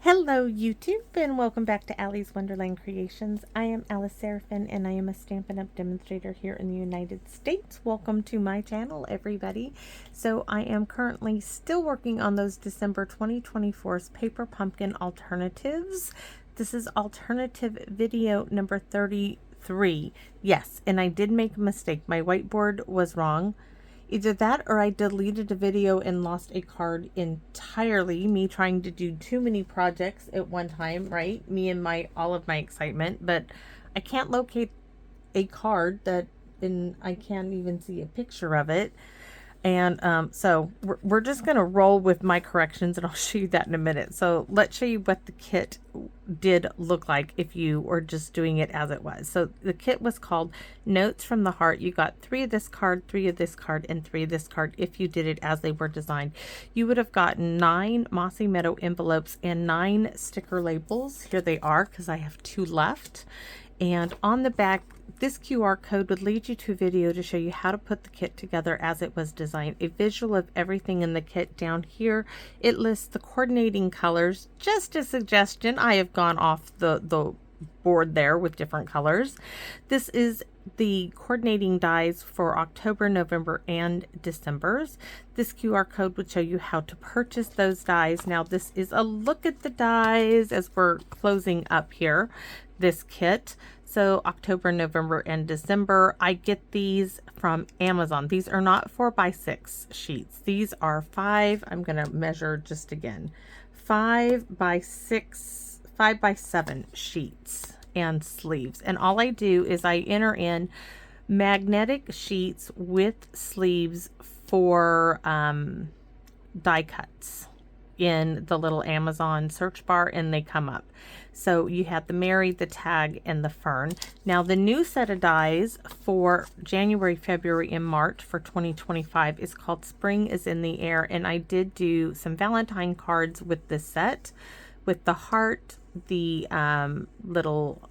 Hello YouTube and welcome back to Allie's Wonderland Creations. I am Alice Seraphin and I am a Stampin' Up! Demonstrator here in the United States. Welcome to my channel, everybody. So I am currently still working on those December 2024's Paper Pumpkin alternatives. This is alternative video number 33. Yes, and I did make a mistake. My whiteboard was wrong. Either that or I deleted a video and lost a card entirely. Me trying to do too many projects at one time, right? Me and all of my excitement. But I can't locate a card and I can't even see a picture of it. And so we're just going to roll with my corrections, and I'll show you that in a minute. So let's show you what the kit did look like if you were just doing it as it was. So the kit was called Notes from the Heart. You got 3 of this card, 3 of this card, and 3 of this card if you did it as they were designed. You would have gotten 9 Mossy Meadow envelopes and 9 sticker labels. Here they are because I have 2 left. And on the back, this QR code would lead you to a video to show you how to put the kit together as it was designed. A visual of everything in the kit down here. It lists the coordinating colors. Just a suggestion, I have gone off the board there with different colors. This is the coordinating dies for October, November, and December's. This QR code would show you how to purchase those dies. Now this is a look at the dies as we're closing up here, this kit. So October, November, and December, I get these from Amazon. These are not 4x6 sheets. These are 5, I'm going to measure just again, 5x6, 5x7 sheets and sleeves. And all I do is I enter in magnetic sheets with sleeves for die cuts in the little Amazon search bar, and they come up. So you have the Mary, the Tag, and the Fern. Now the new set of dies for January, February, and March for 2025 is called Spring is in the Air, and I did do some Valentine cards with this set with the heart, the little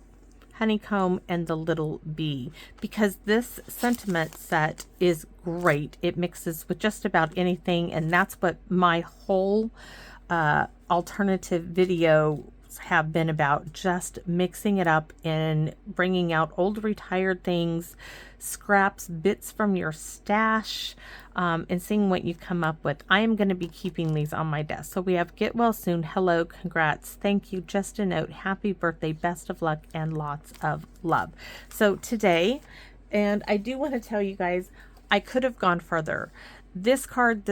honeycomb, and the little bee, because this sentiment set is great. It mixes with just about anything, and that's what my whole alternative video have been about, just mixing it up and bringing out old retired things, scraps, bits from your stash, and seeing what you come up with. I am going to be keeping these on my desk. So we have Get Well Soon, hello, congrats, thank you, just a note, happy birthday, best of luck, and lots of love. So today, and I do want to tell you guys, I could have gone further. This card,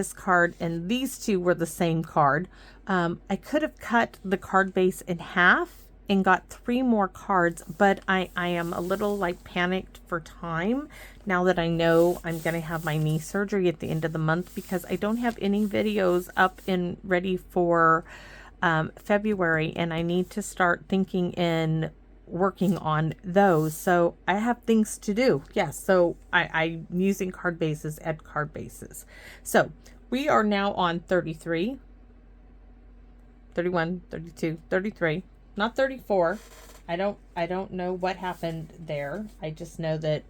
and these two were the same card. I could have cut the card base in half and got 3 more cards, but I am a little like panicked for time now that I know I'm going to have my knee surgery at the end of the month, because I don't have any videos up and ready for February, and I need to start thinking in working on those. So I have things to do. Yes, so I'm using card bases at card bases. So we are now on 33, 31, 32, 33, not 34. I don't know what happened there. I just know that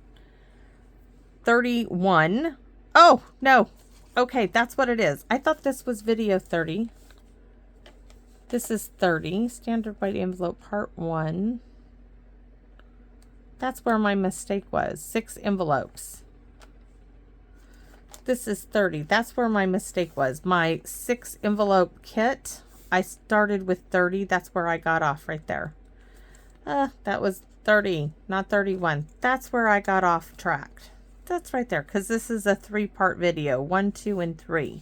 31. Oh, no. Okay, that's what it is. I thought this was video 30. This is 30. Standard white envelope part 1. That's where my mistake was. 6 envelopes. This is 30. That's where my mistake was. My 6 envelope kit, I started with 30. That's where I got off right there. That was 30, not 31. That's where I got off track. That's right there, because this is a 3-part video, 1, 2, and 3.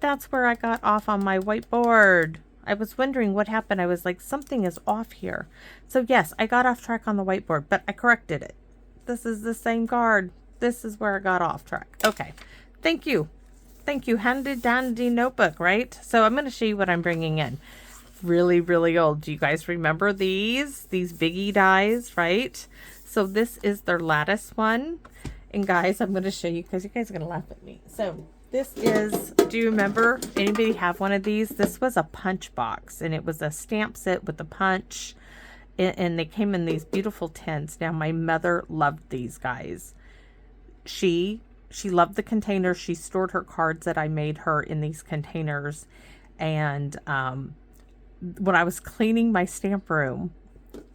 That's where I got off on my whiteboard. I was wondering what happened. I was like, something is off here. So yes, I got off track on the whiteboard, but I corrected it. This is the same card. This is where I got off track. Okay, thank you. Thank you. Handy dandy notebook, right? So I'm going to show you what I'm bringing in. Really, really old. Do you guys remember these biggie dies, right? So this is their Lattice one. And guys, I'm going to show you because you guys are going to laugh at me. So this is, do you remember, anybody have one of these? This was a punch box, and it was a stamp set with a punch, and they came in these beautiful tins. Now my mother loved these guys. She loved the containers. She stored her cards that I made her in these containers, and when I was cleaning my stamp room,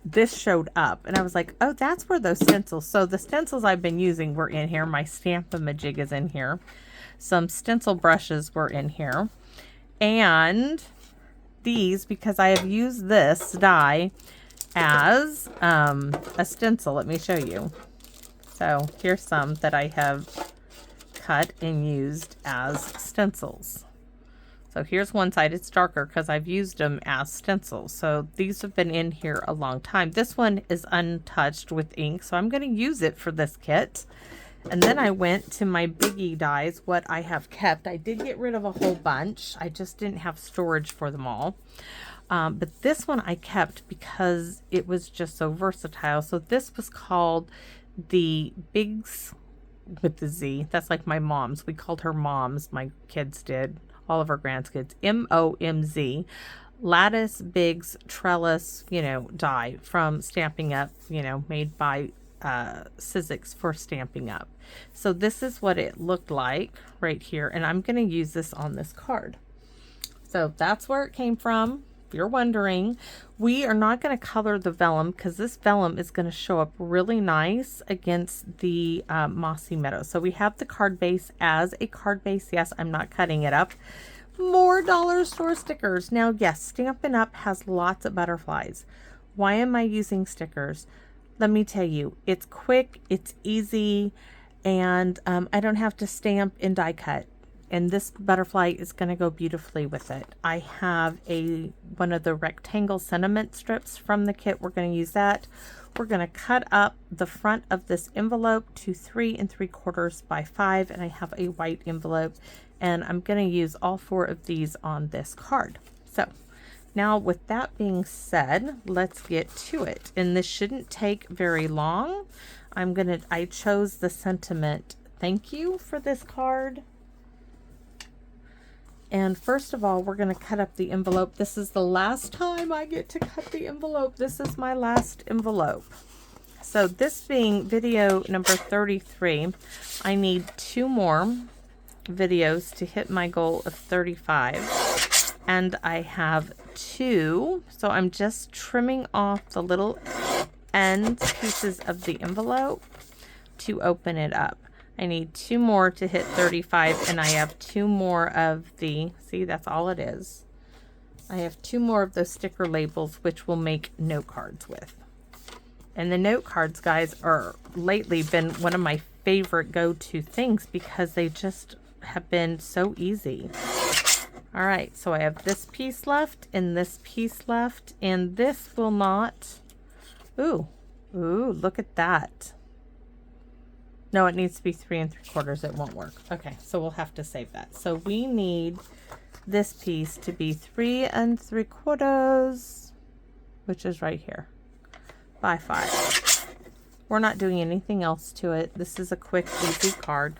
this showed up and I was like, oh, that's where those stencils. So the stencils I've been using were in here. My Stampin' is in here. Some stencil brushes were in here. And these, because I have used this die as a stencil. Let me show you. So here's some that I have cut and used as stencils. So here's one side, it's darker because I've used them as stencils. So these have been in here a long time. This one is untouched with ink, so I'm going to use it for this kit. And then I went to my biggie dies, what I have kept. I did get rid of a whole bunch. I just didn't have storage for them all. But this one I kept because it was just so versatile. So this was called the Bigz with the Z. That's like my mom's. We called her Moms. My kids did. All of our grandkids. MOMZ. Lattice Bigz Trellis, you know, die from Stampin'Up, you know, made by Sizzix for Stamping Up. So this is what it looked like right here. And I'm going to use this on this card. So that's where it came from. If you're wondering, we are not going to color the vellum because this vellum is going to show up really nice against the mossy meadow. So we have the card base as a card base. Yes, I'm not cutting it up. More dollar store stickers. Now, yes, Stampin' Up has lots of butterflies. Why am I using stickers? Let me tell you, it's quick, it's easy, and I don't have to stamp and die cut. And this butterfly is going to go beautifully with it. I have one of the rectangle sentiment strips from the kit. We're going to use that. We're going to cut up the front of this envelope to 3 3/4 by 5, and I have a white envelope, and I'm going to use all 4 of these on this card. So now with that being said, let's get to it. And this shouldn't take very long. I chose the sentiment thank you for this card. And first of all, we're going to cut up the envelope. This is the last time I get to cut the envelope. This is my last envelope. So this being video number 33, I need 2 more videos to hit my goal of 35. And I have 2. So I'm just trimming off the little end pieces of the envelope to open it up. I need 2 more to hit 35, and I have 2 more of the, see, that's all it is. I have 2 more of those sticker labels, which we'll make note cards with. And the note cards, guys, are lately been one of my favorite go-to things because they just have been so easy. All right, so I have this piece left and this piece left, and this will not, ooh, look at that. No, it needs to be 3 3/4. It won't work. Okay, so we'll have to save that. So we need this piece to be 3 3/4, which is right here, by 5. We're not doing anything else to it. This is a quick, easy card.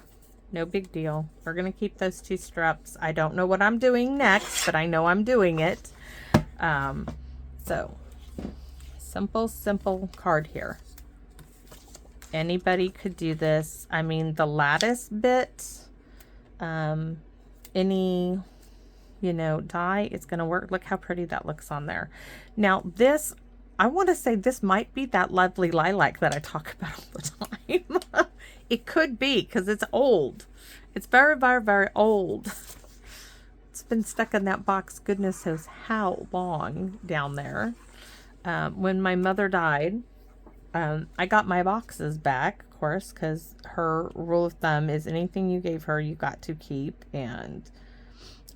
No big deal. We're going to keep those 2 straps. I don't know what I'm doing next, but I know I'm doing it. So, simple card here. Anybody could do this. I mean, the lattice bit, any, you know, die, it's going to work. Look how pretty that looks on there. Now this, I want to say this might be that lovely lilac that I talk about all the time. It could be because it's old. It's very, very, very old. It's been stuck in that box goodness knows how long down there. When my mother died, I got my boxes back, of course, because her rule of thumb is anything you gave her, you got to keep, and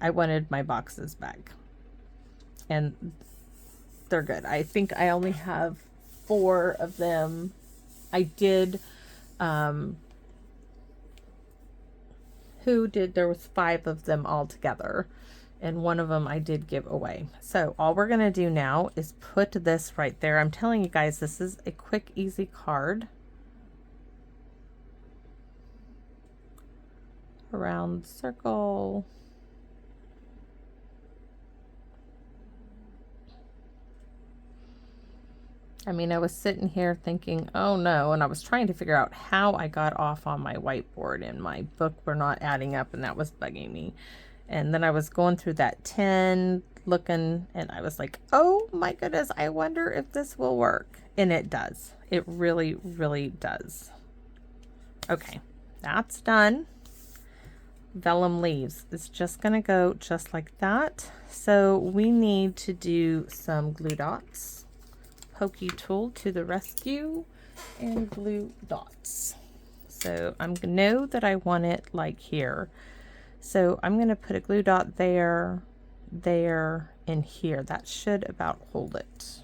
I wanted my boxes back. And they're good. I think I only have 4 of them. I did, there was 5 of them all together. And one of them I did give away. So all we're going to do now is put this right there. I'm telling you guys, this is a quick, easy card. Around the circle. I mean, I was sitting here thinking, oh no, and I was trying to figure out how I got off on my whiteboard, and my book were not adding up, and that was bugging me. And then I was going through that 10 looking and I was like, oh my goodness, I wonder if this will work. And it does. It really, really does. Okay, that's done. Vellum leaves. It's just going to go just like that. So we need to do some glue dots. Pokey tool to the rescue and glue dots. So I know that I want it like here. So I'm going to put a glue dot there, there, and here. That should about hold it.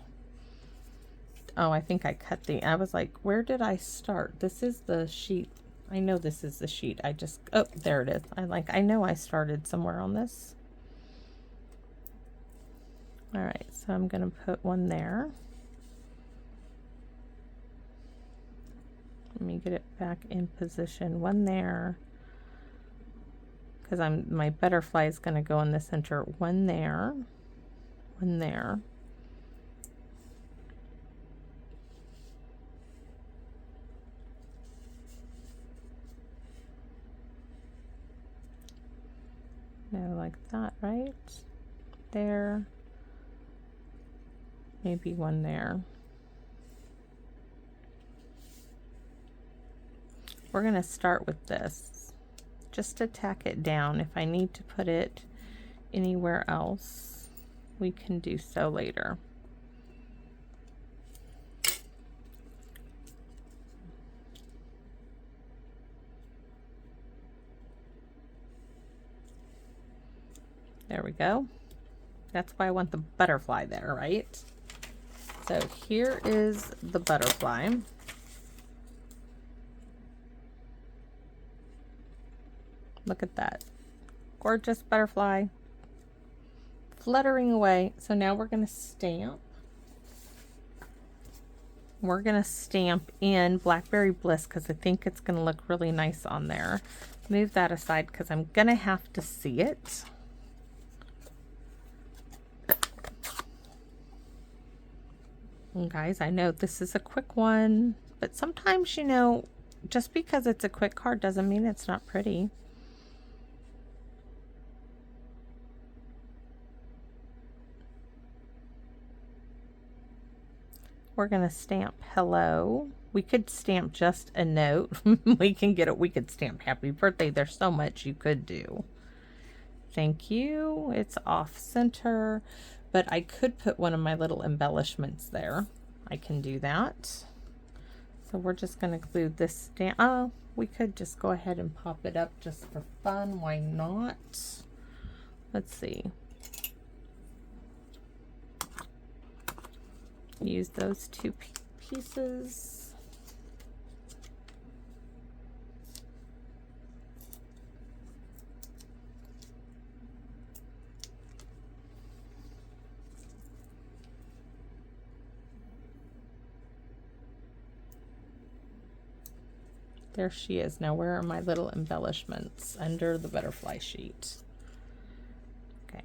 Oh, I think I cut I was like, where did I start? This is the sheet. I know this is the sheet. Oh, there it is. I know I started somewhere on this. All right, so I'm going to put one there. Let me get it back in position. One there. Because my butterfly is going to go in the center. One there. One there. No, like that, right? There. Maybe one there. We're going to start with this. Just to tack it down. If I need to put it anywhere else, we can do so later. There we go. That's why I want the butterfly there, right? So here is the butterfly. Look at that. Gorgeous butterfly fluttering away. So now we're going to stamp. We're going to stamp in Blackberry Bliss because I think it's going to look really nice on there. Move that aside because I'm going to have to see it. And guys, I know this is a quick one, but sometimes, you know, just because it's a quick card doesn't mean it's not pretty. We're going to stamp hello. We could stamp just a note. We could stamp happy birthday. There's so much you could do. Thank you. It's off center, but I could put one of my little embellishments there. I can do that. So we're just going to glue this down. Oh, we could just go ahead and pop it up just for fun. Why not? Let's see. Use those two pieces. There she is. Now where are my little embellishments? Under the butterfly sheet. Okay.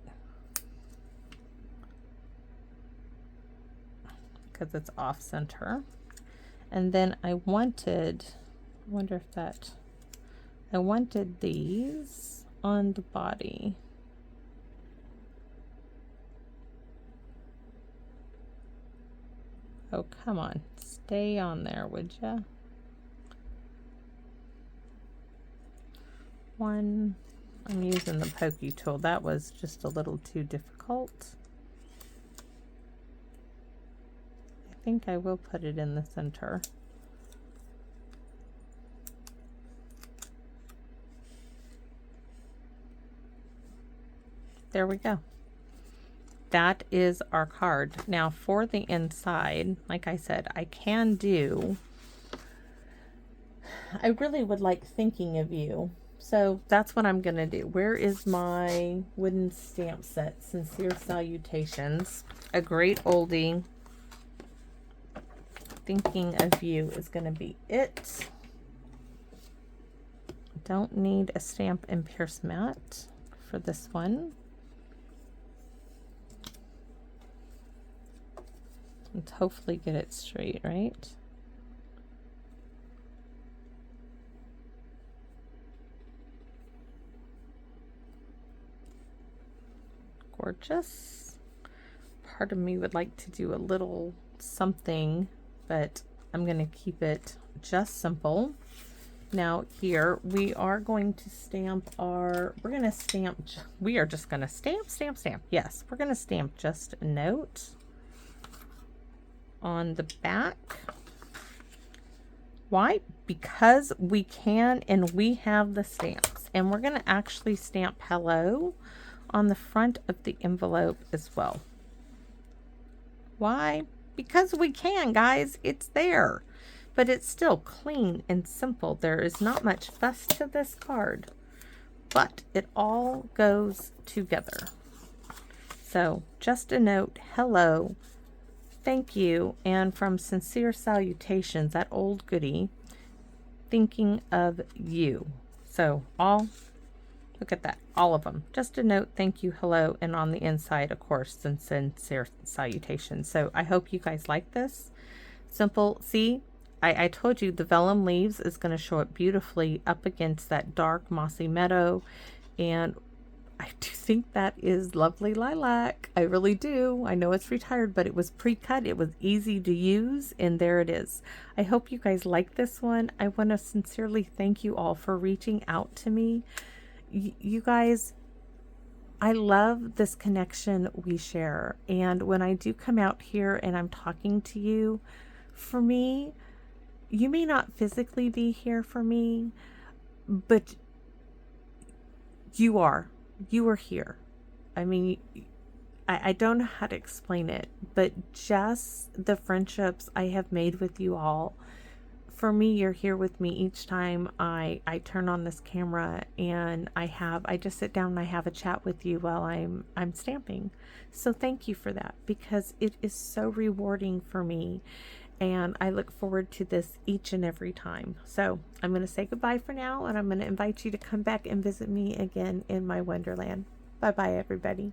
Because it's off center. And then I wanted these on the body. Oh, come on. Stay on there, would ya? One. I'm using the pokey tool. That was just a little too difficult. I think I will put it in the center. There we go. That is our card. Now for the inside, like I said, I really would like thinking of you. So that's what I'm going to do. Where is my wooden stamp set? Sincere Salutations. A great oldie. Thinking of you is going to be it. Don't need a stamp and pierce mat for this one. Let's hopefully get it straight, right? Gorgeous. part of me would like to do a little something, but I'm going to keep it just simple. Now here we are going to stamp we are just going to stamp. Yes, we're going to stamp just a note on the back. Why? Because we can, and we have the stamps, and we're going to actually stamp hello on the front of the envelope as well. Why? Because we can, guys. It's there. But it's still clean and simple. There is not much fuss to this card, but it all goes together. So just a note, hello, thank you, and from Sincere Salutations, that old goodie, thinking of you. So look at that, all of them. Just a note, thank you, hello, and on the inside, of course, Sincere Salutations. So I hope you guys like this. Simple. See, I told you the vellum leaves is going to show up beautifully up against that dark mossy meadow, and I do think that is lovely lilac. I really do. I know it's retired, but it was pre-cut. It was easy to use, and there it is. I hope you guys like this one. I want to sincerely thank you all for reaching out to me. You guys, I love this connection we share, and when I do come out here and I'm talking to you, for me, you may not physically be here for me, but you are here. I mean, I don't know how to explain it, but just the friendships I have made with you all, for me, you're here with me each time I turn on this camera, and I just sit down and I have a chat with you while I'm stamping. So thank you for that, because it is so rewarding for me. And I look forward to this each and every time. So I'm going to say goodbye for now, and I'm going to invite you to come back and visit me again in my Wonderland. Bye-bye, everybody.